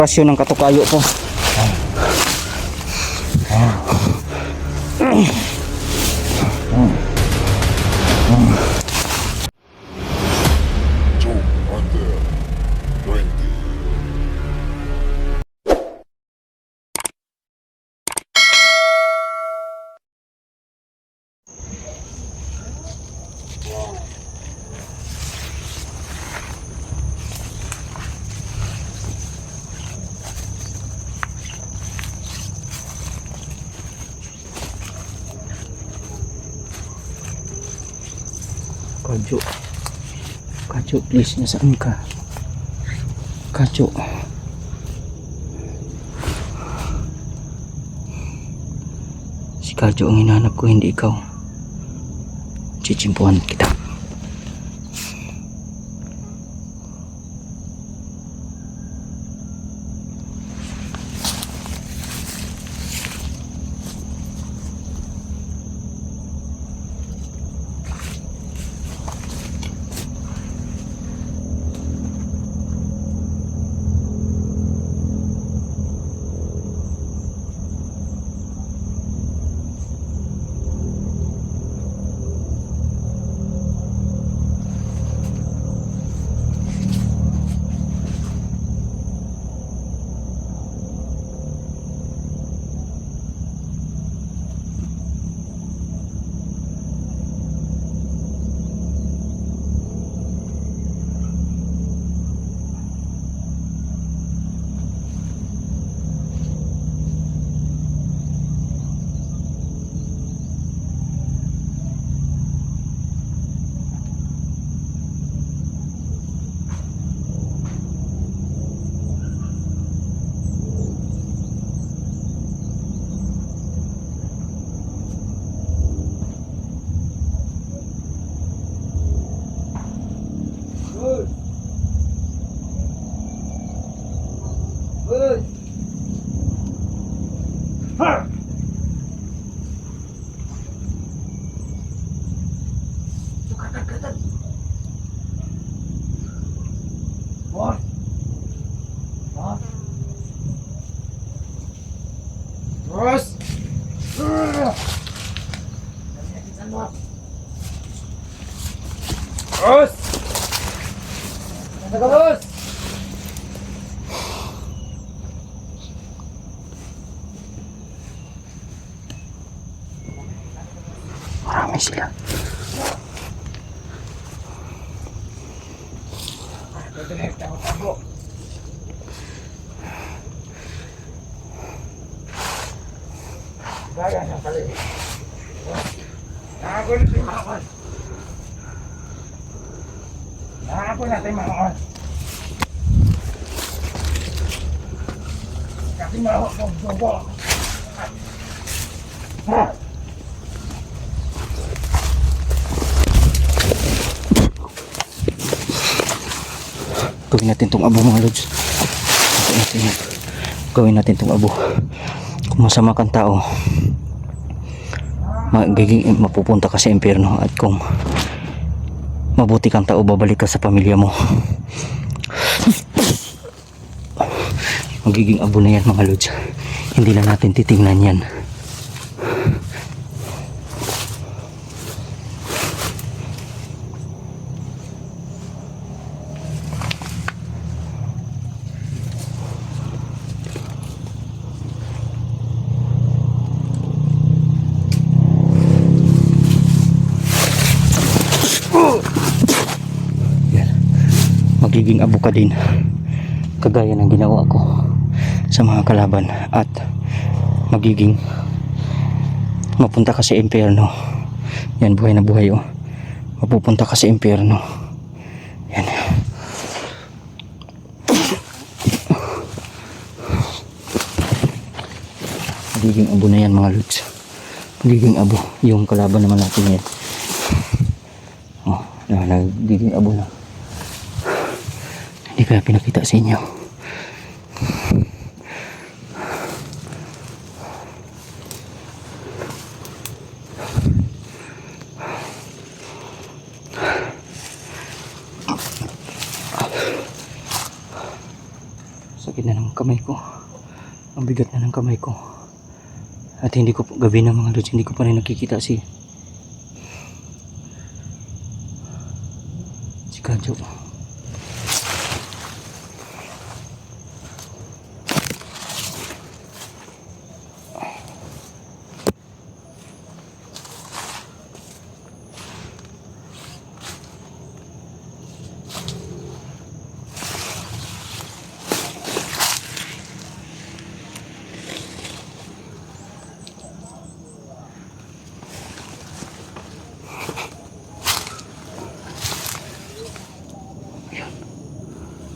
Pasyon ng katukayo ko. Kajo, Kajo, please, nasaan ka? Kajo. Si Kajo ang hinahanap ko, hindi ikaw. Chichimpuhan kita. Bos. Bos. Ada bos. Marami sila. Gaya ng kali. Nakakul si Makon. Nakakul natin Makon. Kasi mahok ng dugo. Gawin natin tong abo, mga lods. Gawin natin tong abo. Kung masama kang tao, mapupunta ka sa impyerno. At kung mabuti kang tao, babalik ka sa pamilya mo. Magiging abo na yan, mga lods. Hindi na natin titingnan yan. Magiging abo ka din, kagaya ng ginawa ko sa mga kalaban, at magiging mapunta ka sa impyerno. Yan, buhay na buhay, oh. Mapupunta ka sa impyerno. Yan. Magiging abo na yan, mga lods. Magiging abo yung kalaban naman natin yan. Oh, nagiging abo na. Hindi kaya pinakita sa inyo. So na ng kamay ko. Ang bigat na ng kamay ko. At hindi ko, gabi na mga lods, hindi ko pa rin nakikita si Kadyo.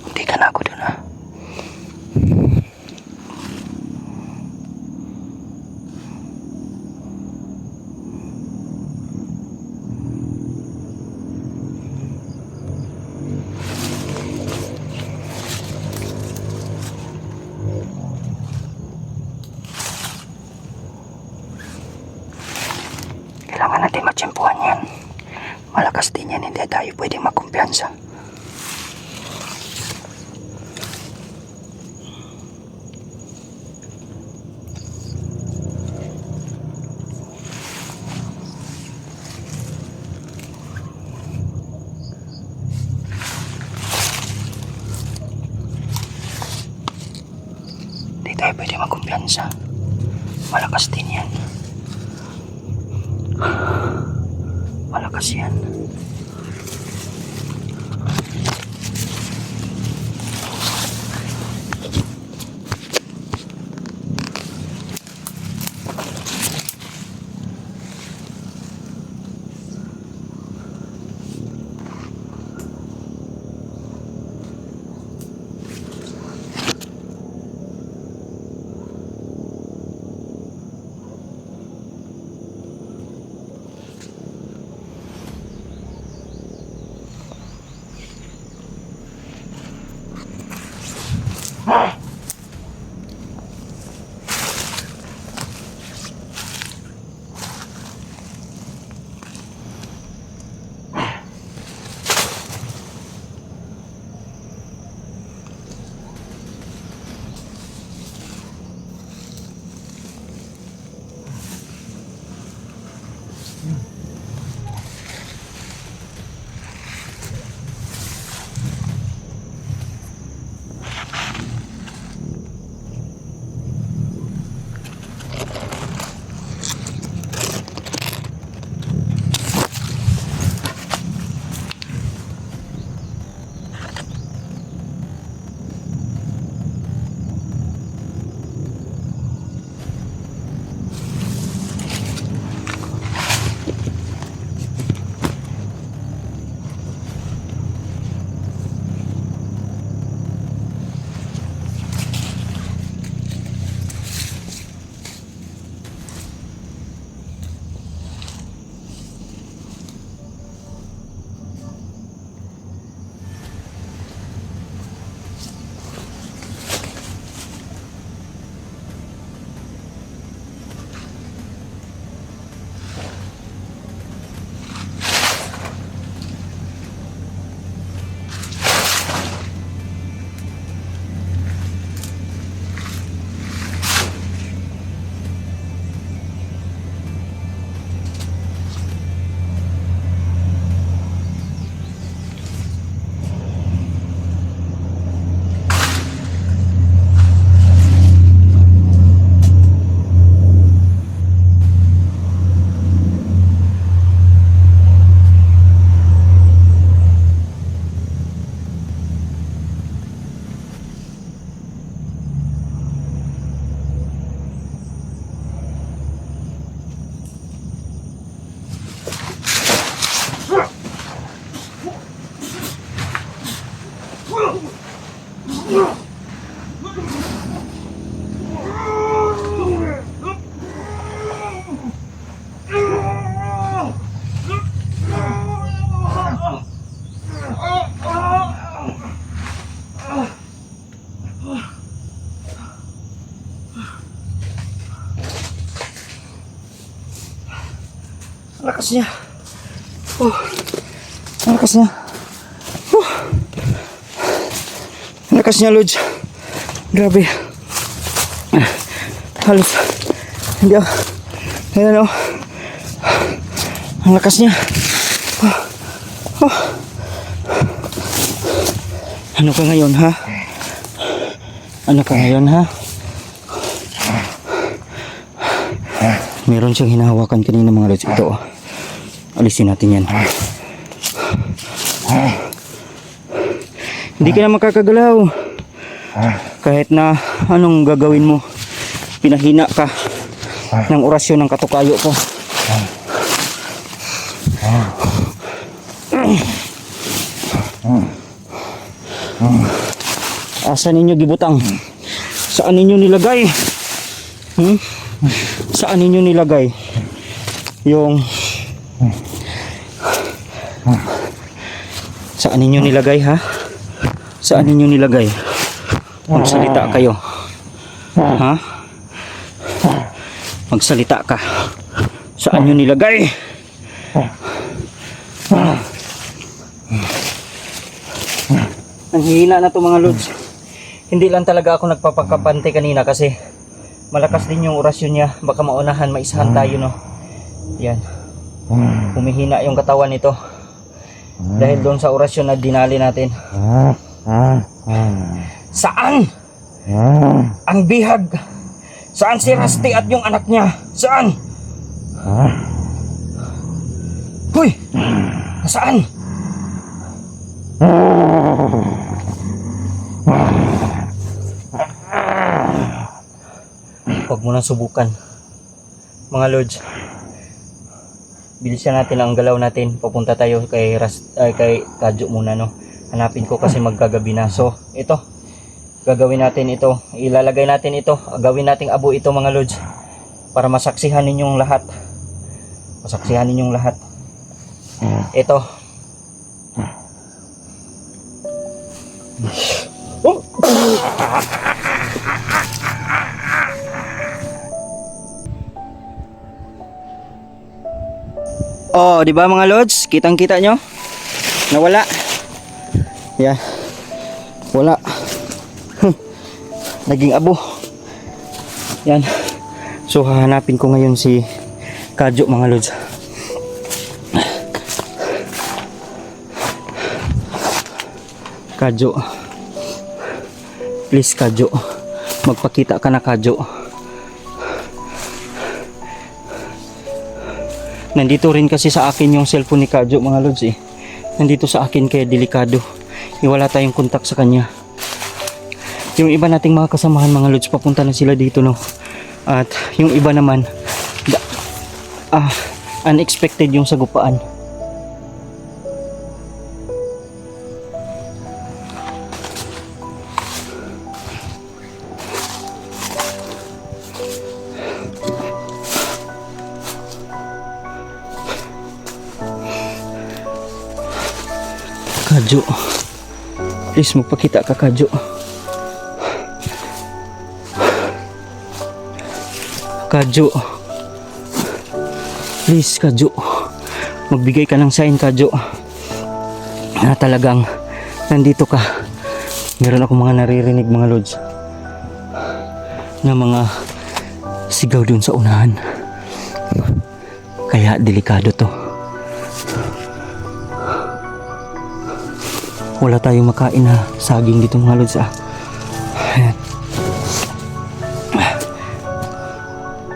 Hindi ka na ako dun ha. Kailangan natin matsyempuhan yan. Malakas din yan, hindi tayo pwedeng makumpiyansa. Hindi tayo pwedeng makumpiyansa. Malakas din yan. Malakas yan. Lakas niya. Lakas niya. Lakas niya, Lods. Grabe. Halos. Hindi ako. Ayan o. Ang lakas niya. Ano ka ngayon ha? Ano ka ngayon ha? Meron siyang hinahawakan kanina mga lods. Ito oh. Alisin natin yan. Hindi ka na makakagalaw. Kahit na anong gagawin mo, pinahina ka ng orasyon ng katukayo ko. Asan ninyo gibutang? Saan ninyo nilagay? Saan ninyo nilagay? Yung saan ninyo nilagay ha? Saan ninyo nilagay? Magsalita kayo. Ha? Magsalita ka. Saan nyo nilagay? Ang hihina na to mga lods. Hindi lang talaga ako nagpapakapante kanina kasi malakas din yung orasyon niya. Baka maunahan, maisahan tayo no. Yan. Humihina yung katawan nito. Dahil doon sa orasyon na dinali natin. Saan? Ang bihag. Saan si Rusty at yung anak niya? Saan? Hoy! Nasaan? Huwag mo nang subukan. Mga lods, bilisan natin ang galaw natin. Papunta tayo kay kay Kadyo muna no. Hanapin ko kasi magkagabi na. So, ito. Gagawin natin ito. Ilalagay natin ito. Gawin nating abo ito mga lods. Para masaksihan ninyong lahat. Masaksihan ninyong lahat. Ito. Oh, di ba mga lods? Kitang-kita nyo? Nawala. Yan. Wala. Naging abo. Yan. So hahanapin ko ngayon si Kadyo mga lods. Kadyo. Please Kadyo. Magpakita ka na Kadyo. Nandito rin kasi sa akin yung cellphone ni Kadyo mga lods eh. Nandito sa akin kaya delikado. Wala tayong kontak sa kanya. Yung iba nating mga kasamahan mga lods papunta na sila dito no. At yung iba naman unexpected yung sagupaan. Kadyo, please magpakita ka Kadyo. Kadyo, please Kadyo, magbigay ka ng sign Kadyo na talagang nandito ka. Meron ako mga naririnig mga lods na mga sigaw dun sa unahan, kaya delikado to. Wala tayong makain na saging dito mga lods. Ayan.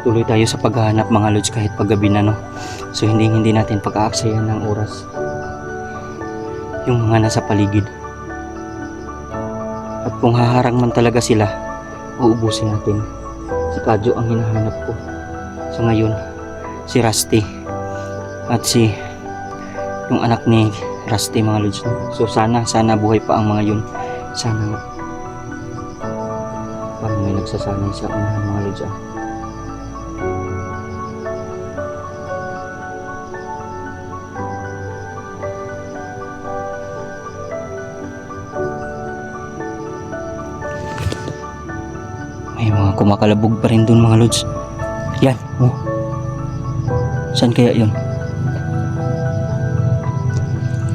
Tuloy tayo sa paghahanap mga lods kahit paggabi na no. So hindi natin pag-aaksayan ng oras yung mga nasa paligid. At kung haharang man talaga sila, uubusin natin. Si Kadyo ang hinahanap ko. So ngayon, si Rusty at si yung anak ni Rusty mga lods. So sana buhay pa ang mga yun. Sana nga. Parang may nagsasanay sa unahan mga lods. May mga kumakalabog pa rin dun mga lods. Yan. Oh. Saan kaya yun?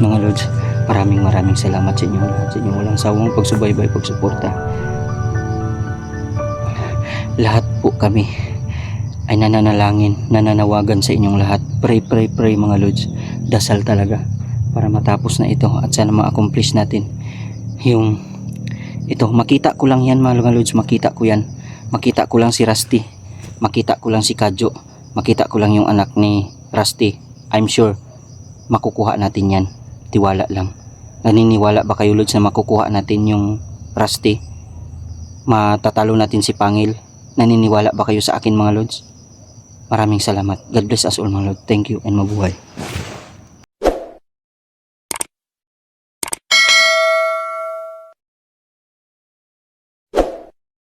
Mga lods, maraming salamat sa inyo lahat, sa inyong walang sawang pagsubaybay, pagsuporta. lahat po kami ay nananalangin, nananawagan sa inyong lahat. Pray, pray, pray mga Lods. Dasal talaga para matapos na ito at sana ma-accomplish natin yung ito. Makita ko lang yan mga Lods, makita ko yan. Makita ko lang si Rusty, makita ko lang si Kadjo, makita ko lang yung anak ni Rusty. I'm sure makukuha natin yan. Tiwala lang. Naniniwala ba kayo Lods na makukuha natin yung Rusty? Matatalo natin si Pangil? Naniniwala ba kayo sa akin mga Lods? Maraming salamat. God bless us all mga Lord. Thank you and mabuhay.